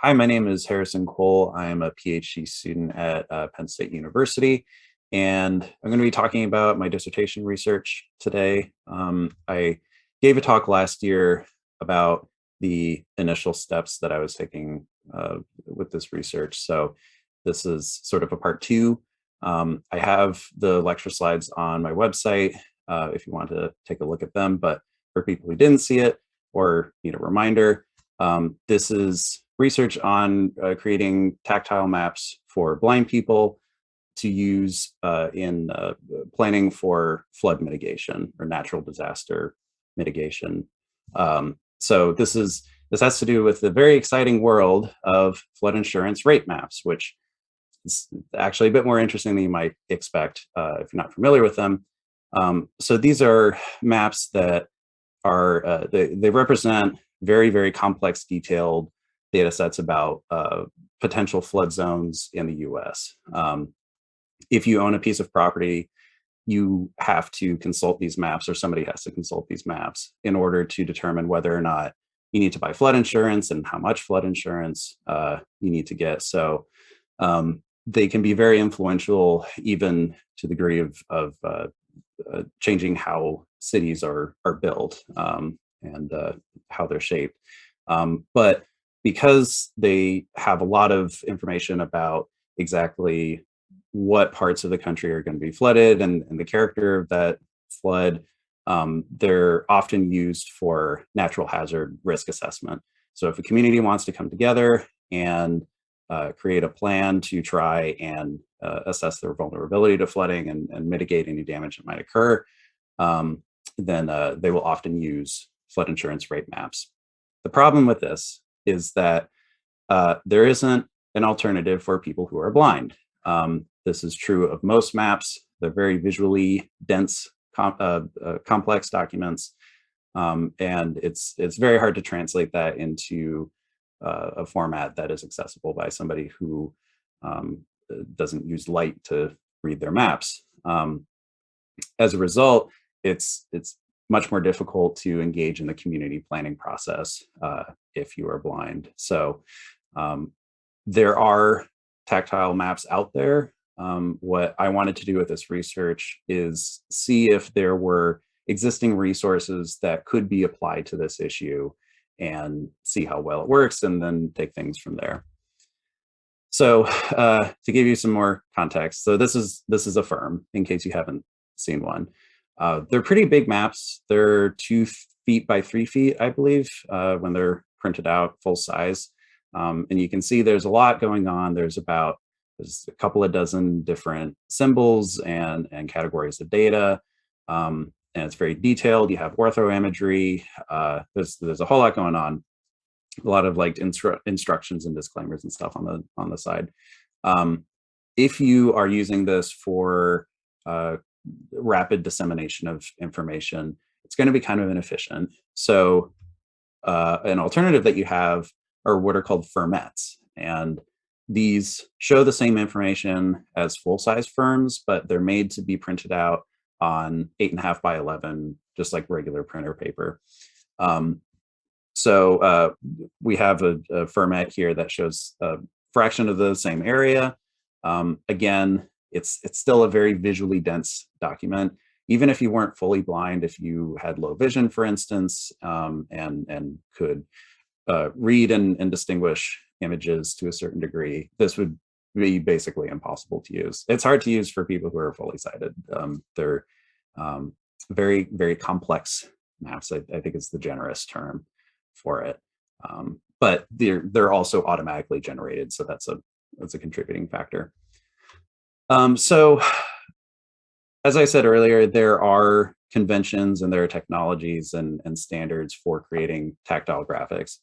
Hi, my name is Harrison Cole. I am a PhD student at Penn State University, and I'm going to be talking about my dissertation research today. I gave a talk last year about the initial steps that I was taking with this research. So this is sort of a part two. I have the lecture slides on my website if you want to take a look at them, but for people who didn't see it or need a reminder, this is research on creating tactile maps for blind people to use in planning for flood mitigation or natural disaster mitigation. So this has to do with the very exciting world of flood insurance rate maps, which is actually a bit more interesting than you might expect if you're not familiar with them. So these are maps that are they represent very, very complex, detailed data sets about potential flood zones in the US. If you own a piece of property, you have to consult these maps, or somebody has to consult these maps in order to determine whether or not you need to buy flood insurance and how much flood insurance you need to get. So they can be very influential, even to the degree of changing how cities are built and how they're shaped. But because they have a lot of information about exactly what parts of the country are going to be flooded and the character of that flood, they're often used for natural hazard risk assessment. So if a community wants to come together and create a plan to try and assess their vulnerability to flooding and mitigate any damage that might occur, then they will often use flood insurance rate maps. The problem with this is that there isn't an alternative for people who are blind. This is true of most maps. They're very visually dense, complex documents, and it's very hard to translate that into a format that is accessible by somebody who doesn't use light to read their maps. As a result, it's much more difficult to engage in the community planning process if you are blind. So there are tactile maps out there. What I wanted to do with this research is see if there were existing resources that could be applied to this issue and see how well it works, and then take things from there. So to give you some more context, so this is a firm, in case you haven't seen one. They're pretty big maps. They're 2 feet by 3 feet, I believe, when they're printed out full size. And you can see there's a lot going on. There's a couple of dozen different symbols and categories of data. And it's very detailed. You have ortho imagery. There's a whole lot going on. A lot of like instructions and disclaimers and stuff on the side. If you are using this for rapid dissemination of information, it's going to be kind of inefficient. So an alternative that you have are what are called firmettes, and these show the same information as full-size firms, but they're made to be printed out on 8.5 by 11, just like regular printer paper. So we have a firmet here that shows a fraction of the same area. Again, it's still a very visually dense document. Even if you weren't fully blind, if you had low vision, for instance, and could read and distinguish images to a certain degree, this would be basically impossible to use. It's hard to use for people who are fully sighted. They're very, very complex maps, I think is the generous term for it. But they're also automatically generated, so that's a contributing factor. So as I said earlier, there are conventions and there are technologies and standards for creating tactile graphics.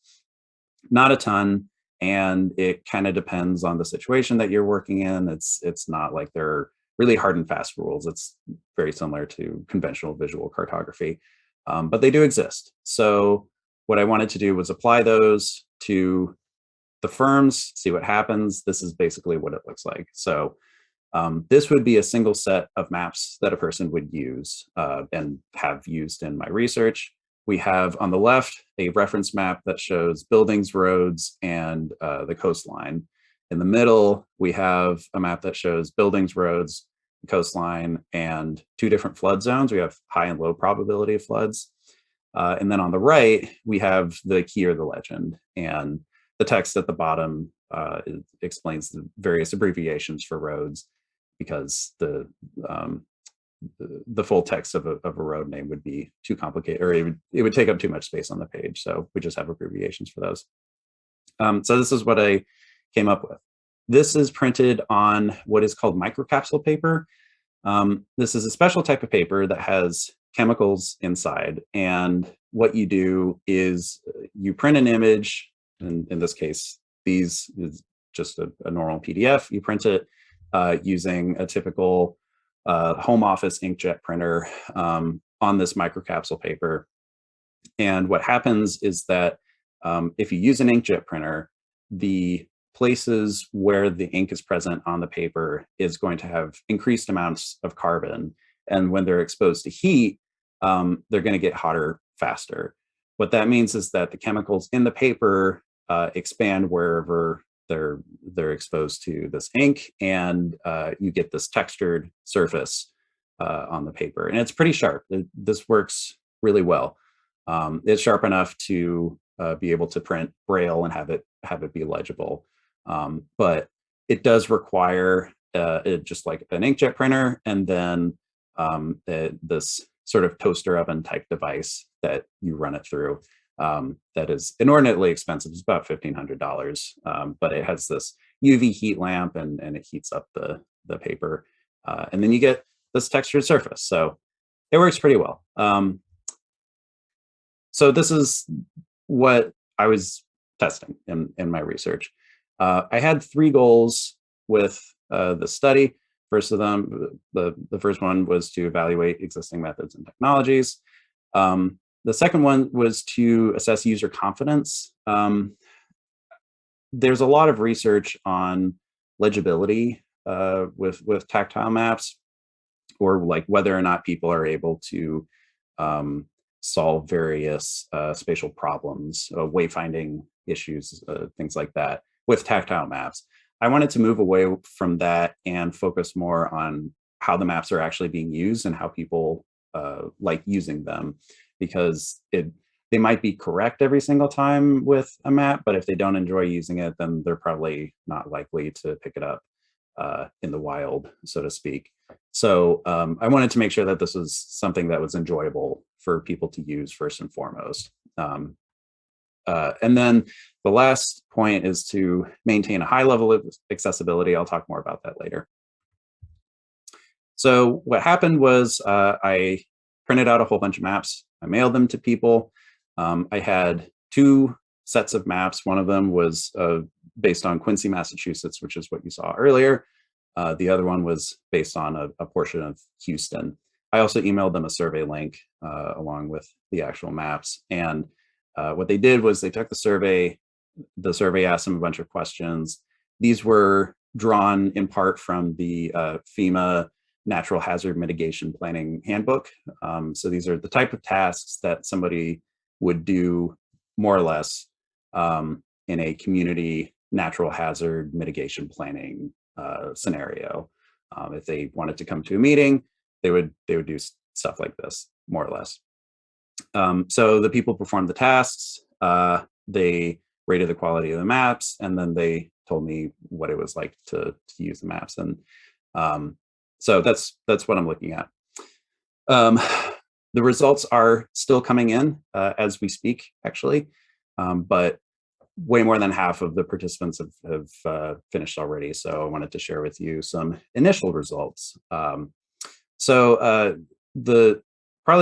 Not a ton, and it kind of depends on the situation that you're working in. It's not like they're really hard and fast rules. It's very similar to conventional visual cartography, but they do exist. So what I wanted to do was apply those to the firms, see what happens. This is basically what it looks like. So this would be a single set of maps that a person would use and have used in my research. we have on the left a reference map that shows buildings, roads, and the coastline. In the middle, we have a map that shows buildings, roads, coastline, and two different flood zones. We have high and low probability of floods. And then on the right, we have the key or the legend. And the text at the bottom explains the various abbreviations for roads, because the full text of a road name would be too complicated, or it would take up too much space on the page. So we just have abbreviations for those. So this is what I came up with. This is printed on what is called microcapsule paper. This is a special type of paper that has chemicals inside. And what you do is you print an image, and in this case, these is just a normal PDF. You print it using a typical home office inkjet printer on this microcapsule paper. And what happens is that if you use an inkjet printer, the places where the ink is present on the paper is going to have increased amounts of carbon. And when they're exposed to heat, they're going to get hotter faster. What that means is that the chemicals in the paper expand wherever they're exposed to this ink, and you get this textured surface on the paper. And it's pretty sharp. This works really well. It's sharp enough to be able to print braille and have it be legible. But it does require just like an inkjet printer, and then this sort of toaster oven type device that you run it through. That is inordinately expensive. It's about $1,500, but it has this UV heat lamp, and it heats up the paper, and then you get this textured surface. So it works pretty well. So this is what I was testing in my research. I had three goals with the study. First of them, the first one was to evaluate existing methods and technologies. The second one was to assess user confidence. There's a lot of research on legibility with tactile maps, or like whether or not people are able to solve various spatial problems, wayfinding issues, things like that with tactile maps. I wanted to move away from that and focus more on how the maps are actually being used and how people like using them, because they might be correct every single time with a map, but if they don't enjoy using it, then they're probably not likely to pick it up in the wild, so to speak. So I wanted to make sure that this was something that was enjoyable for people to use first and foremost. And then the last point is to maintain a high level of accessibility. I'll talk more about that later. So what happened was I printed out a whole bunch of maps. I mailed them to people. I had two sets of maps. One of them was based on Quincy, Massachusetts, which is what you saw earlier. The other one was based on a portion of Houston. I also emailed them a survey link along with the actual maps. And what they did was they took the survey. The survey asked them a bunch of questions. These were drawn in part from the FEMA Natural Hazard Mitigation Planning Handbook. So these are the type of tasks that somebody would do more or less in a community natural hazard mitigation planning scenario. If they wanted to come to a meeting, they would do stuff like this, more or less. So the people performed the tasks, they rated the quality of the maps, and then they told me what it was like to use the maps. And so that's what I'm looking at. The results are still coming in as we speak, actually, but way more than half of the participants have finished already. So I wanted to share with you some initial results. Probably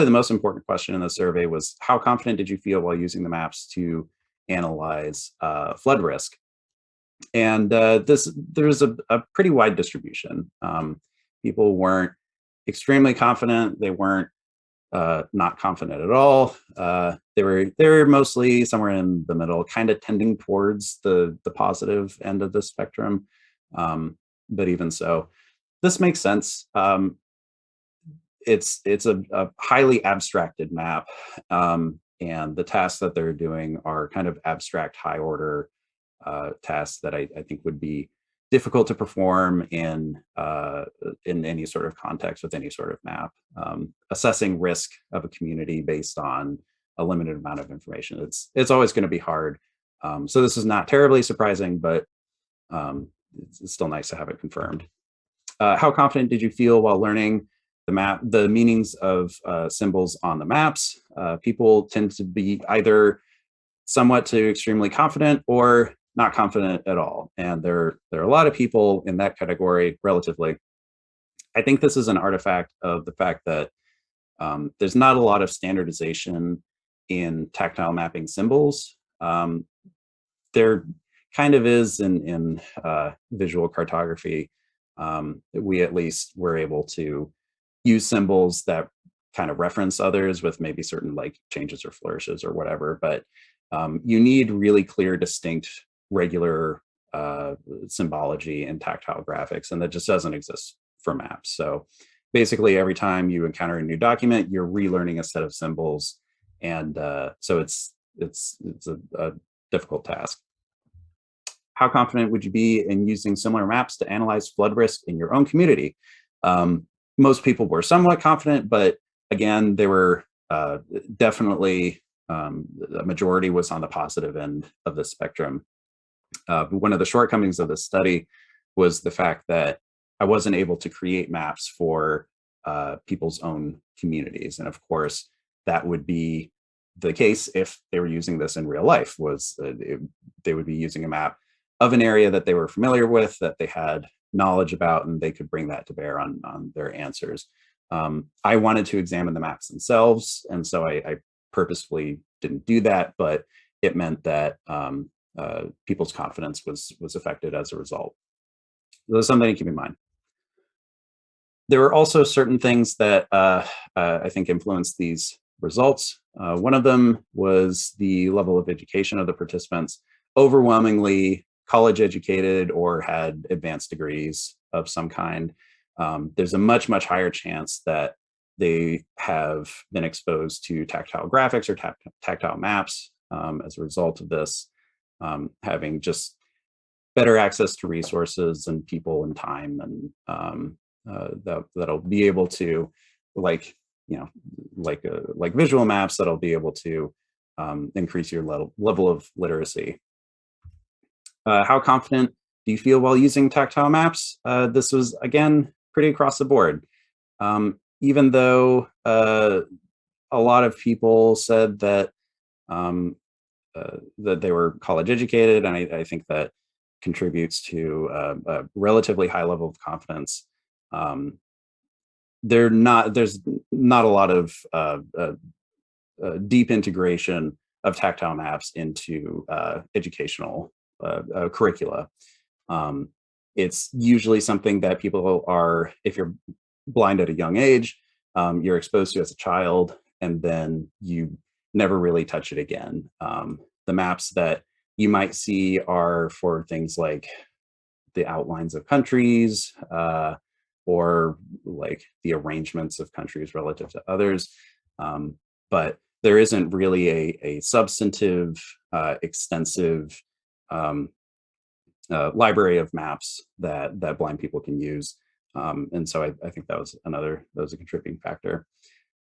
the most important question in the survey was, how confident did you feel while using the maps to analyze flood risk? And there's a pretty wide distribution. People weren't extremely confident. They weren't not confident at all. They were mostly somewhere in the middle, kind of tending towards the positive end of the spectrum. But even so, this makes sense. It's a highly abstracted map. and the tasks that they're doing are kind of abstract, high order tasks that I think would be difficult to perform in any sort of context with any sort of map. Assessing risk of a community based on a limited amount of information, it's always going to be hard. So this is not terribly surprising, but it's still nice to have it confirmed. How confident did you feel while learning the meanings of symbols on the maps? People tend to be either somewhat to extremely confident or not confident at all. And there are a lot of people in that category relatively. I think this is an artifact of the fact that there's not a lot of standardization in tactile mapping symbols. There kind of is in visual cartography. We at least were able to use symbols that kind of reference others with maybe certain like changes or flourishes or whatever, but you need really clear, distinct, regular symbology in tactile graphics, and that just doesn't exist for maps. So basically every time you encounter a new document, you're relearning a set of symbols, and so it's a difficult task. How confident would you be in using similar maps to analyze flood risk in your own community? Most people were somewhat confident, but again, there were definitely the majority was on the positive end of the spectrum. One of the shortcomings of this study was the fact that I wasn't able to create maps for people's own communities. And of course, that would be the case if they were using this in real life, they would be using a map of an area that they were familiar with, that they had knowledge about, and they could bring that to bear on their answers. I wanted to examine the maps themselves, and so I purposefully didn't do that, but it meant that people's confidence was affected as a result. So that's something to keep in mind. There were also certain things that I think influenced these results. One of them was the level of education of the participants. Overwhelmingly college educated or had advanced degrees of some kind. There's a much higher chance that they have been exposed to tactile graphics or tactile maps as a result of this, having just better access to resources and people and time, and that'll be able to, like visual maps, that'll be able to increase your level of literacy. How confident do you feel while using tactile maps? This was, again, pretty across the board. Even though a lot of people said that that they were college educated, and I think that contributes to a relatively high level of confidence. There's not a lot of deep integration of tactile maps into educational curricula. It's usually something that people are, if you're blind at a young age, you're exposed to as a child, and then you never really touch it again. The maps that you might see are for things like the outlines of countries, or like the arrangements of countries relative to others. But there isn't really a substantive, extensive library of maps that blind people can use. And so I think that was a contributing factor.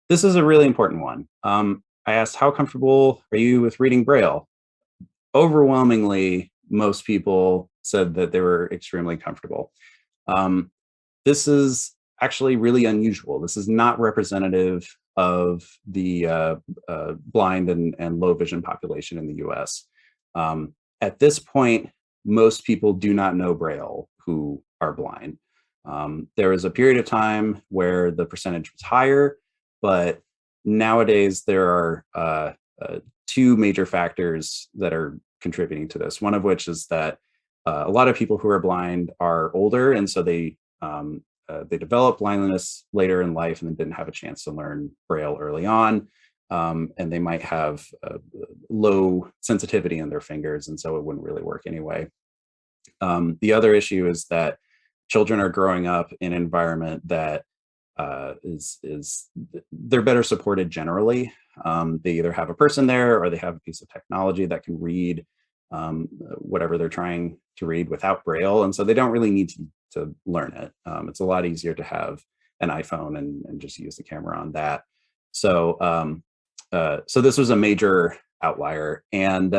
This is a really important one. I asked, how comfortable are you with reading Braille? Overwhelmingly, most people said that they were extremely comfortable. This is actually really unusual. This is not representative of the blind and low vision population in the US. At this point, most people do not know Braille who are blind. There was a period of time where the percentage was higher, but nowadays there are two major factors that are contributing to this. One of which is that a lot of people who are blind are older, and so they develop blindness later in life and then didn't have a chance to learn Braille early on. And they might have low sensitivity in their fingers, and so it wouldn't really work anyway. The other issue is that children are growing up in an environment that they're better supported generally. They either have a person there or they have a piece of technology that can read whatever they're trying to read without braille, and so they don't really need to learn it. It's a lot easier to have an iPhone and just use the camera on that. So so this was a major outlier, and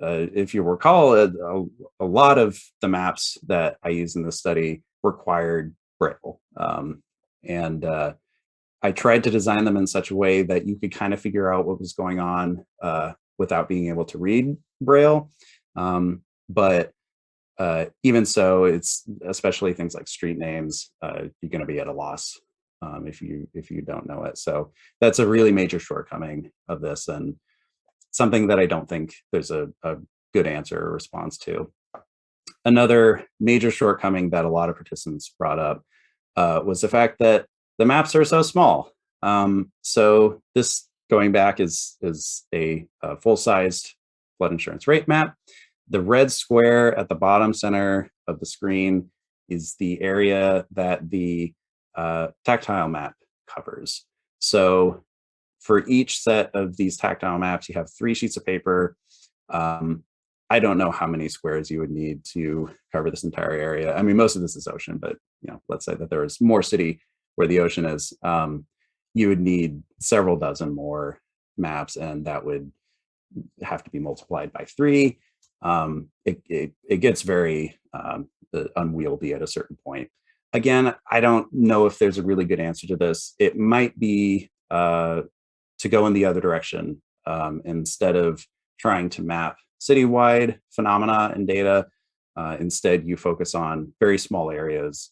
if you recall, a lot of the maps that I use in this study required braille. And I tried to design them in such a way that you could kind of figure out what was going on without being able to read braille. But even so, it's especially things like street names, you're going to be at a loss if you don't know it. So that's a really major shortcoming of this, and something that I don't think there's a good answer or response to. Another major shortcoming that a lot of participants brought up was the fact that the maps are so small. So this, going back, is a full-sized flood insurance rate map. The red square at the bottom center of the screen is the area that the tactile map covers. So for each set of these tactile maps, you have 3 sheets of paper. I don't know how many squares you would need to cover this entire area. I mean, most of this is ocean, but let's say that there is more city where the ocean is. You would need several dozen more maps, and that would have to be multiplied by 3. It gets very unwieldy at a certain point. Again, I don't know if there's a really good answer to this. It might be to go in the other direction. Instead of trying to map citywide phenomena and data, instead you focus on very small areas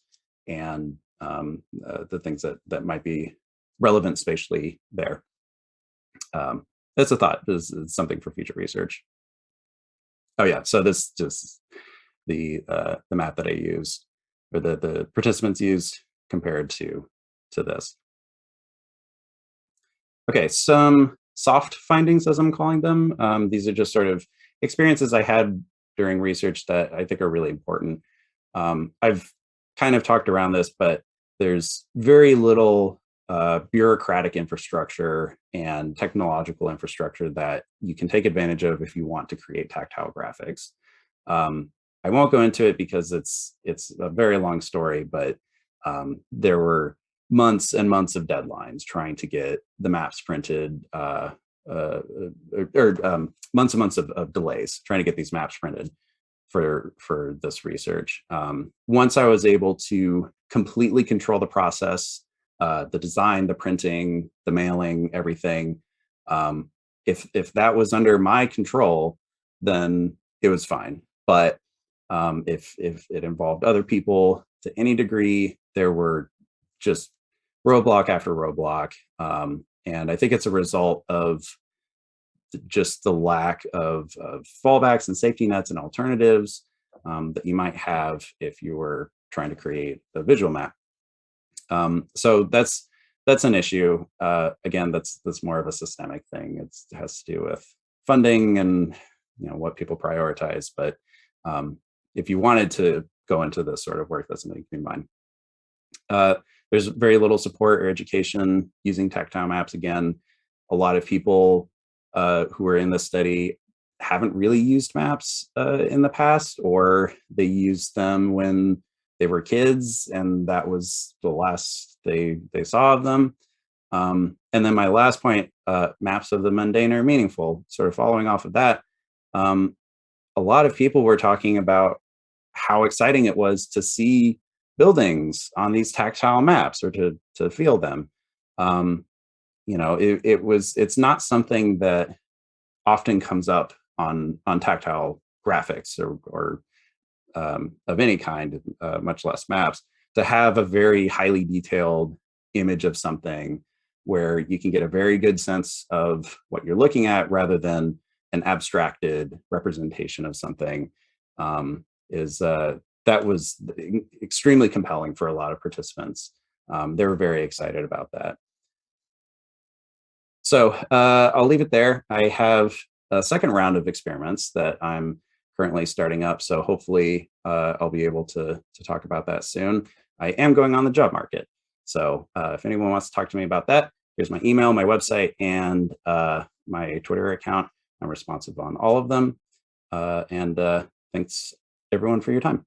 and the things that might be relevant spatially there. That's a thought. This is something for future research. Oh yeah, so this just the map that I use, or the participants use, compared to this. Okay, some soft findings, as I'm calling them. These are just sort of experiences I had during research that I think are really important. I've kind of talked around this, but there's very little bureaucratic infrastructure and technological infrastructure that you can take advantage of if you want to create tactile graphics. I won't go into it because it's a very long story, but there were months and months of deadlines trying to get the maps printed, months and months of delays trying to get these maps printed for this research. Once I was able to completely control the process, the design, the printing, the mailing, everything, if that was under my control, then it was fine. But if it involved other people to any degree, there were just roadblock after roadblock. And I think it's a result of just the lack of fallbacks and safety nets and alternatives that you might have if you were trying to create a visual map. So that's an issue. Again, that's more of a systemic thing. It has to do with funding and what people prioritize. But if you wanted to go into this sort of work, that's something to keep in mind. There's very little support or education using tactile maps. Again, a lot of people who are in this study haven't really used maps in the past, or they used them when they were kids and that was the last they saw of them. And then my last point, maps of the mundane are meaningful. Sort of following off of that, a lot of people were talking about how exciting it was to see buildings on these tactile maps, or to feel them. It's not something that often comes up on tactile graphics or of any kind, much less maps, to have a very highly detailed image of something where you can get a very good sense of what you're looking at rather than an abstracted representation of something. That was extremely compelling for a lot of participants. They were very excited about that. So I'll leave it there. I have a second round of experiments that I'm currently starting up, so hopefully I'll be able to talk about that soon. I am going on the job market, So if anyone wants to talk to me about that, here's my email, my website, and my Twitter account. I'm responsive on all of them. And thanks everyone for your time.